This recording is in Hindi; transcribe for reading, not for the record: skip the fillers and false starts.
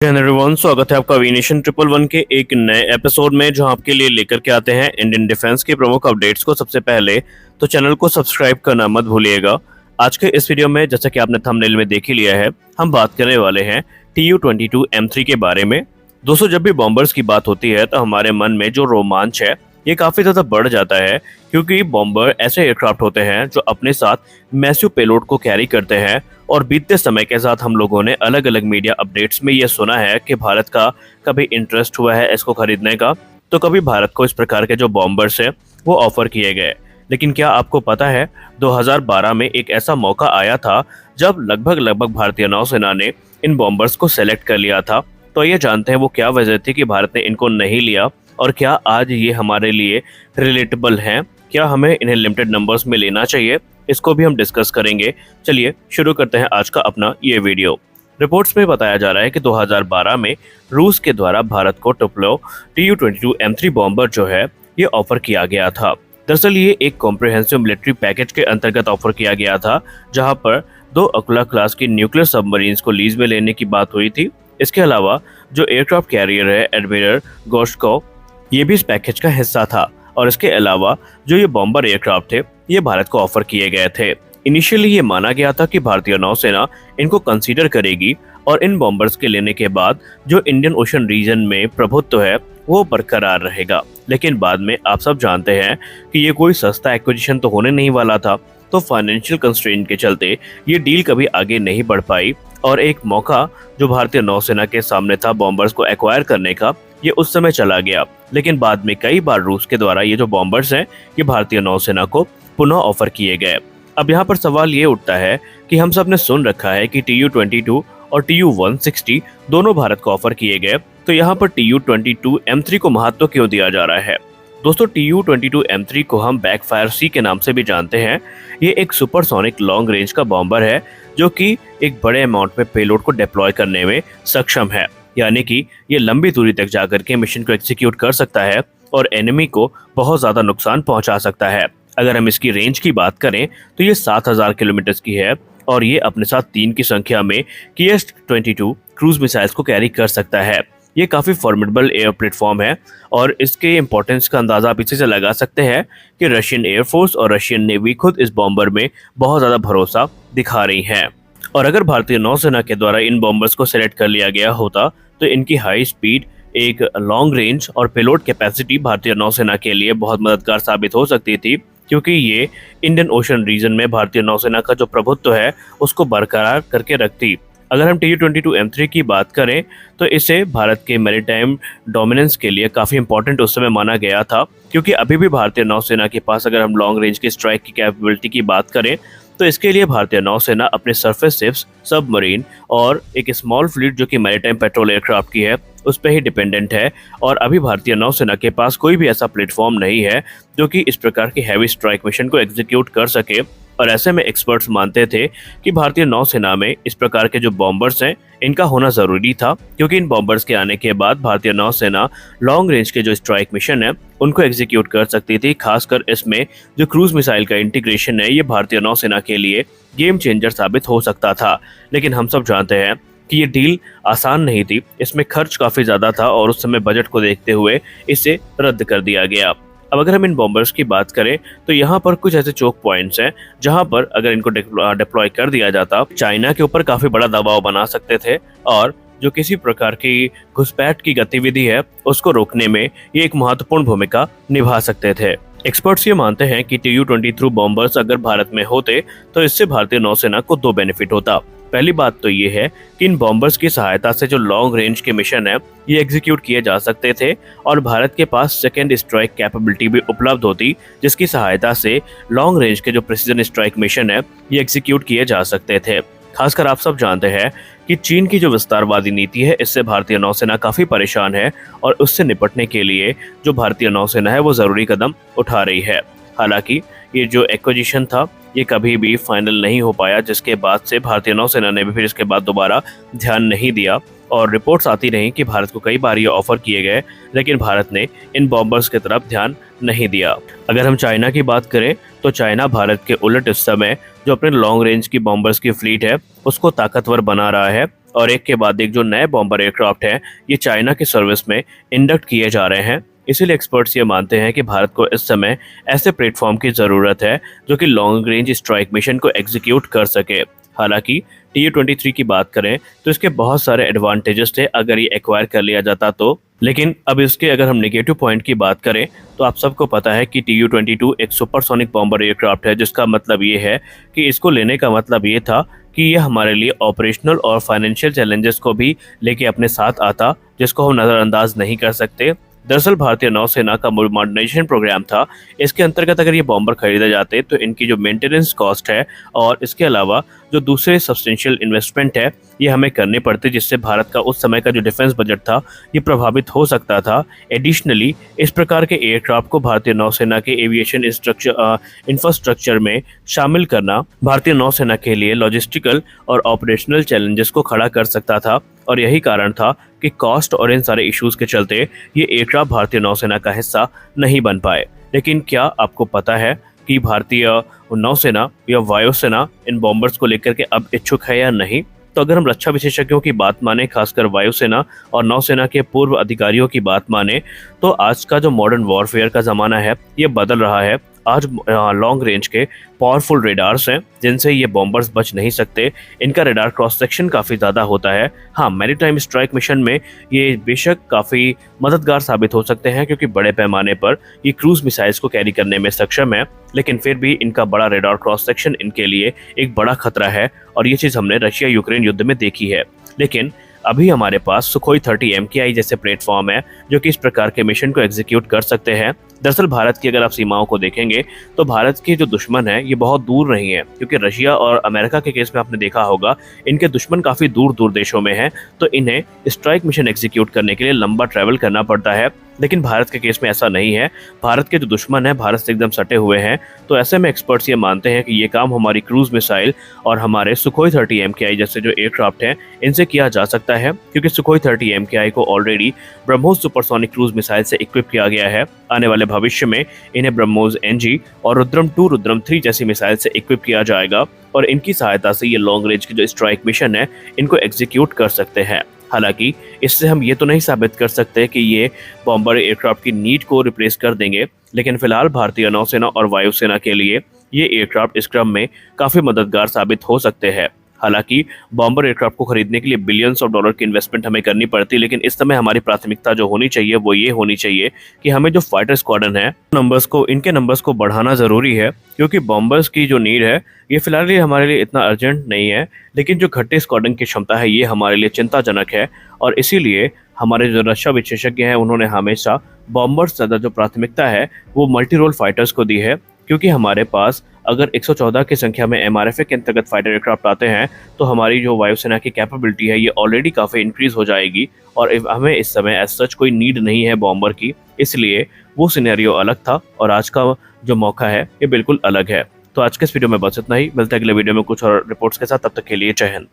जय हिंद एवरीवन, स्वागत है आपका वीनेशन 111 के एक नए एपिसोड में, जो आपके लिए लेकर के आते हैं इंडियन डिफेंस के प्रमुख अपडेट्स को सबसे पहले। तो चैनल को सब्सक्राइब करना मत भूलिएगा। आज के इस वीडियो में, जैसा कि आपने थंबनेल में देख ही लिया है, हम बात करने वाले हैं Tu-22M3 के बारे में। दोस्तों, जब भी बॉम्बर्स की बात होती है तो हमारे मन में जो रोमांच है ये काफ़ी ज़्यादा बढ़ जाता है, क्योंकि बॉम्बर ऐसे एयरक्राफ्ट होते हैं जो अपने साथ मैसिव पेलोड को कैरी करते हैं। और बीतते समय के साथ हम लोगों ने अलग अलग मीडिया अपडेट्स में ये सुना है कि भारत का कभी इंटरेस्ट हुआ है इसको खरीदने का, तो कभी भारत को इस प्रकार के जो बॉम्बर्स हैं वो ऑफर किए गए। लेकिन क्या आपको पता है, 2012 में एक ऐसा मौका आया था जब लगभग भारतीय नौसेना ने इन बॉम्बर्स को सेलेक्ट कर लिया था। तो ये जानते हैं वो क्या वजह थी कि भारत ने इनको नहीं लिया, और क्या आज ये हमारे लिए रिलेटेबल हैं, क्या हमें इन्हें लिमिटेड नंबर्स में लेना चाहिए, इसको भी हम डिस्कस करेंगे। चलिए शुरू करते हैं आज का अपना ये वीडियो। रिपोर्ट्स में बताया जा रहा है कि 2012 में रूस के द्वारा भारत को टुप्लो Tu-22M3 बॉम्बर जो है ये ऑफर किया गया था। दरअसल ये एक कॉम्प्रिहेंसिव मिलिट्री पैकेज के अंतर्गत ऑफर किया गया था, जहां पर 2 अकुला क्लास की न्यूक्लियर सबमरीन्स को लीज में लेने की बात हुई थी। इसके अलावा जो एयरक्राफ्ट कैरियर है एडमिरल गोर्शकोव, ये भी इस पैकेज का हिस्सा था। और इसके अलावा जो ये बॉम्बर एयरक्राफ्ट थे ये भारत को ऑफर किए गए थे। इनिशियली ये माना गया था कि भारतीय नौसेना इनको कंसीडर करेगी, और इन बॉम्बर्स के लेने के बाद जो इंडियन ओशन रीजन में प्रभुत्व है वो बरकरार रहेगा। लेकिन बाद में आप सब जानते हैं कि ये कोई सस्ता एक्विजिशन तो होने नहीं वाला था, तो फाइनेंशियल कंस्ट्रेंट के चलते ये डील कभी आगे नहीं बढ़ पाई। और एक मौका जो भारतीय नौसेना के सामने था बॉम्बर्स को एक्वायर करने का, ये उस समय चला गया। लेकिन बाद में कई बार रूस के द्वारा ये जो बॉम्बर्स हैं ये भारतीय नौसेना को पुनः ऑफर किए गए। अब यहाँ पर सवाल ये उठता है कि हम सब ने सुन रखा है कि Tu-22 और Tu-160 दोनों भारत को ऑफर किए गए, तो यहाँ पर Tu-22M3 को महत्व क्यों दिया जा रहा है? दोस्तों, Tu-22M3 को हम बैकफायर सी के नाम से भी जानते हैं। ये एक सुपरसोनिक लॉन्ग रेंज का बॉम्बर है जो कि एक बड़े अमाउंट में पेलोड को डिप्लॉय करने में सक्षम है। यानी कि ये लंबी दूरी तक जाकर के मिशन को एग्जीक्यूट कर सकता है और एनिमी को बहुत ज़्यादा नुकसान पहुंचा सकता है। अगर हम इसकी रेंज की बात करें तो ये 7000 किलोमीटर की है, और ये अपने साथ 3 की संख्या में KS-22 क्रूज मिसाइल्स को कैरी कर सकता है। ये काफ़ी फॉर्मिडेबल एयर प्लेटफॉर्म है, और इसके इंपॉर्टेंस का अंदाज़ा आप इसी से लगा सकते हैं कि रशियन एयरफोर्स और रशियन नेवी खुद इस बॉम्बर में बहुत ज़्यादा भरोसा दिखा रही हैं। और अगर भारतीय नौसेना के द्वारा इन बॉम्बर्स को सेलेक्ट कर लिया गया होता तो इनकी हाई स्पीड, एक लॉन्ग रेंज और पेलोड कैपेसिटी भारतीय नौसेना के लिए बहुत मददगार साबित हो सकती थी, क्योंकि ये इंडियन ओशन रीजन में भारतीय नौसेना का जो प्रभुत्व है उसको बरकरार करके रखती। अगर हम Tu-22M3 की बात करें तो इसे भारत के मैरीटाइम डोमिनेंस के लिए काफ़ी इंपॉर्टेंट उस समय माना गया था, क्योंकि अभी भी भारतीय नौसेना के पास, अगर हम लॉन्ग रेंज की स्ट्राइक की कैपेबिलिटी की बात करें, तो इसके लिए भारतीय नौसेना अपने सरफेस शिप्स, सबमरीन और एक स्मॉल फ्लीट जो कि मैरीटाइम पेट्रोल एयरक्राफ्ट की है उस पर ही डिपेंडेंट है। और अभी भारतीय नौसेना के पास कोई भी ऐसा प्लेटफॉर्म नहीं है जो कि इस प्रकार की हैवी स्ट्राइक मिशन को एग्जीक्यूट कर सके। और ऐसे में एक्सपर्ट्स मानते थे कि भारतीय नौसेना में इस प्रकार के जो बॉम्बर्स हैं इनका होना ज़रूरी था, क्योंकि इन बॉम्बर्स के आने के बाद भारतीय नौसेना लॉन्ग रेंज के जो स्ट्राइक मिशन है उनको एग्जीक्यूट कर सकती थी। खासकर इसमें जो क्रूज मिसाइल का इंटीग्रेशन है ये भारतीय नौसेना के लिए गेम चेंजर साबित हो सकता था। लेकिन हम सब जानते हैं कि ये डील आसान नहीं थी, इसमें खर्च काफ़ी ज़्यादा था, और उस समय बजट को देखते हुए इसे रद्द कर दिया गया। अब अगर हम इन बॉम्बर्स की बात करें तो यहाँ पर कुछ ऐसे चोक पॉइंट्स हैं जहाँ पर अगर इनको डिप्लॉय कर दिया जाता, चाइना के ऊपर काफ़ी बड़ा दबाव बना सकते थे, और जो किसी प्रकार की घुसपैठ की गतिविधि है उसको रोकने में ये एक महत्वपूर्ण भूमिका निभा सकते थे। एक्सपर्ट्स ये मानते हैं कि Tu-22 बॉम्बर्स अगर भारत में होते तो इससे भारतीय नौसेना को 2 बेनिफिट होता। पहली बात तो ये है कि इन बॉम्बर्स की सहायता से जो लॉन्ग रेंज के मिशन है ये एग्जीक्यूट किए जा सकते थे, और भारत के पास सेकेंड स्ट्राइक कैपेबिलिटी भी उपलब्ध होती, जिसकी सहायता से लॉन्ग रेंज के जो प्रिसीजन स्ट्राइक मिशन है ये एग्जीक्यूट किए जा सकते थे। खासकर आप सब जानते हैं कि चीन की जो विस्तारवादी नीति है इससे भारतीय नौसेना काफ़ी परेशान है, और उससे निपटने के लिए जो भारतीय नौसेना है वो ज़रूरी कदम उठा रही है। हालांकि ये जो एक्विजिशन था ये कभी भी फाइनल नहीं हो पाया, जिसके बाद से भारतीय नौसेना ने भी फिर इसके बाद दोबारा ध्यान नहीं दिया, और रिपोर्ट्स आती रहीं कि भारत को कई बार ये ऑफर किए गए, लेकिन भारत ने इन बॉम्बर्स की तरफ ध्यान नहीं दिया। अगर हम चाइना की बात करें तो चाइना भारत के उलट इस समय जो अपने लॉन्ग रेंज की बॉम्बर्स की फ्लीट है उसको ताकतवर बना रहा है, और एक के बाद एक जो नए बॉम्बर एयरक्राफ्ट हैं ये चाइना की सर्विस में इंडक्ट किए जा रहे हैं। इसीलिए एक्सपर्ट्स ये मानते हैं कि भारत को इस समय ऐसे प्लेटफॉर्म की ज़रूरत है जो कि लॉन्ग रेंज स्ट्राइक मिशन को एग्जीक्यूट कर सके। हालांकि TU-23 की बात करें तो इसके बहुत सारे एडवांटेजेस थे अगर ये एक्वायर कर लिया जाता तो, लेकिन अब इसके अगर हम नेगेटिव पॉइंट की बात करें तो आप सबको पता है कि TU-22 एक सुपरसोनिक बॉम्बर एयरक्राफ्ट है, जिसका मतलब ये है कि इसको लेने का मतलब ये था कि ये हमारे लिए ऑपरेशनल और फाइनेंशियल चैलेंजेस को भी लेके अपने साथ आता, जिसको हम नज़रअंदाज नहीं कर सकते। दरअसल भारतीय नौसेना का मॉडर्नाइजेशन प्रोग्राम था। इसके अंतर्गत अगर ये बॉम्बर खरीदे जाते तो इनकी जो मेंटेनेंस कॉस्ट है और इसके अलावा जो दूसरे सब्सटेंशियल इन्वेस्टमेंट है ये हमें करने पड़ते, जिससे भारत का उस समय का जो डिफेंस बजट था ये प्रभावित हो सकता था। एडिशनली इस प्रकार के एयरक्राफ्ट को भारतीय नौसेना के एविएशन इंफ्रास्ट्रक्चर में शामिल करना भारतीय नौसेना के लिए लॉजिस्टिकल और ऑपरेशनल चैलेंजेस को खड़ा कर सकता था, और यही कारण था कि कॉस्ट और इन सारे इश्यूज के चलते ये एयरक्राफ्ट भारतीय नौसेना का हिस्सा नहीं बन पाए। लेकिन क्या आपको पता है कि भारतीय नौसेना या वायुसेना इन बॉम्बर्स को लेकर के अब इच्छुक है या नहीं? तो अगर हम रक्षा विशेषज्ञों की बात माने, खासकर वायुसेना और नौसेना के पूर्व अधिकारियों की बात माने, तो आज का जो मॉडर्न वॉरफेयर का ज़माना है ये बदल रहा है। आज लॉन्ग रेंज के पावरफुल रेडार्स हैं जिनसे ये बॉम्बर्स बच नहीं सकते। इनका रेडार क्रॉस सेक्शन काफ़ी ज़्यादा होता है। हाँ, मैरीटाइम स्ट्राइक मिशन में ये बेशक काफ़ी मददगार साबित हो सकते हैं क्योंकि बड़े पैमाने पर ये क्रूज मिसाइल्स को कैरी करने में सक्षम है, लेकिन फिर भी इनका बड़ा रेडार क्रॉस सेक्शन इनके लिए एक बड़ा खतरा है, और ये चीज़ हमने रशिया यूक्रेन युद्ध में देखी है। लेकिन अभी हमारे पास सुखोई 30 MKI जैसे प्लेटफॉर्म है जो कि इस प्रकार के मिशन को एग्जीक्यूट कर सकते हैं। दरअसल भारत की अगर आप सीमाओं को देखेंगे तो भारत के जो दुश्मन है ये बहुत दूर नहीं है, क्योंकि रशिया और अमेरिका के केस में आपने देखा होगा इनके दुश्मन काफ़ी दूर दूर देशों में हैं, तो इन्हें स्ट्राइक मिशन एग्जीक्यूट करने के लिए लंबा ट्रैवल करना पड़ता है। लेकिन भारत के केस में ऐसा नहीं है। भारत के जो दुश्मन है भारत से एकदम सटे हुए हैं, तो ऐसे में एक्सपर्ट्स ये मानते हैं कि ये काम हमारी क्रूज मिसाइल और हमारे सुखोई 30 MKI जैसे जो एयरक्राफ्ट हैं इनसे किया जा सकता है, क्योंकि सुखोई 30 MKI को already BrahMos supersonic cruise missile से इक्विप किया गया है। आने वाले भविष्य में इन्हें ब्रह्मोस NG और रुद्रम 2 रुद्रम 3 जैसी मिसाइल से इक्विप किया जाएगा, और इनकी सहायता से ये लॉन्ग रेंज की जो स्ट्राइक मिशन है इनको एग्जीक्यूट कर सकते हैं। हालांकि इससे हम ये तो नहीं साबित कर सकते कि ये बॉम्बर एयरक्राफ्ट की नीड को रिप्लेस कर देंगे, लेकिन फिलहाल भारतीय नौसेना और वायुसेना के लिए ये एयरक्राफ्ट इस क्रम में काफ़ी मददगार साबित हो सकते हैं। हालांकि बॉम्बर एयरक्राफ्ट को खरीदने के लिए बिलियंस ऑफ डॉलर की इन्वेस्टमेंट हमें करनी पड़ती, लेकिन इस समय हमारी प्राथमिकता जो होनी चाहिए वो ये होनी चाहिए कि हमें जो फाइटर स्क्वाड्रन है इनके नंबर्स को बढ़ाना ज़रूरी है, क्योंकि बॉम्बर्स की जो नीड है ये फिलहाल हमारे लिए इतना अर्जेंट नहीं है, लेकिन जो घटे स्क्वाड्रन की क्षमता है ये हमारे लिए चिंताजनक है। और इसीलिए हमारे जो रक्षा विशेषज्ञ हैं उन्होंने हमेशा बॉम्बर्स ज़्यादा जो प्राथमिकता है वो मल्टी रोल फाइटर्स को दी है, क्योंकि हमारे पास अगर 114 की संख्या में MRFA के अंतर्गत फाइटर एयरक्राफ्ट आते हैं तो हमारी जो वायुसेना की कैपेबिलिटी है ये ऑलरेडी काफ़ी इंक्रीज हो जाएगी, और हमें इस समय एज सच कोई नीड नहीं है बॉम्बर की। इसलिए वो सिनेरियो अलग था और आज का जो मौका है ये बिल्कुल अलग है। तो आज के इस वीडियो में बस इतना ही। मिलते हैं अगले वीडियो में कुछ और रिपोर्ट्स के साथ, तब तक के लिए जय हिंद।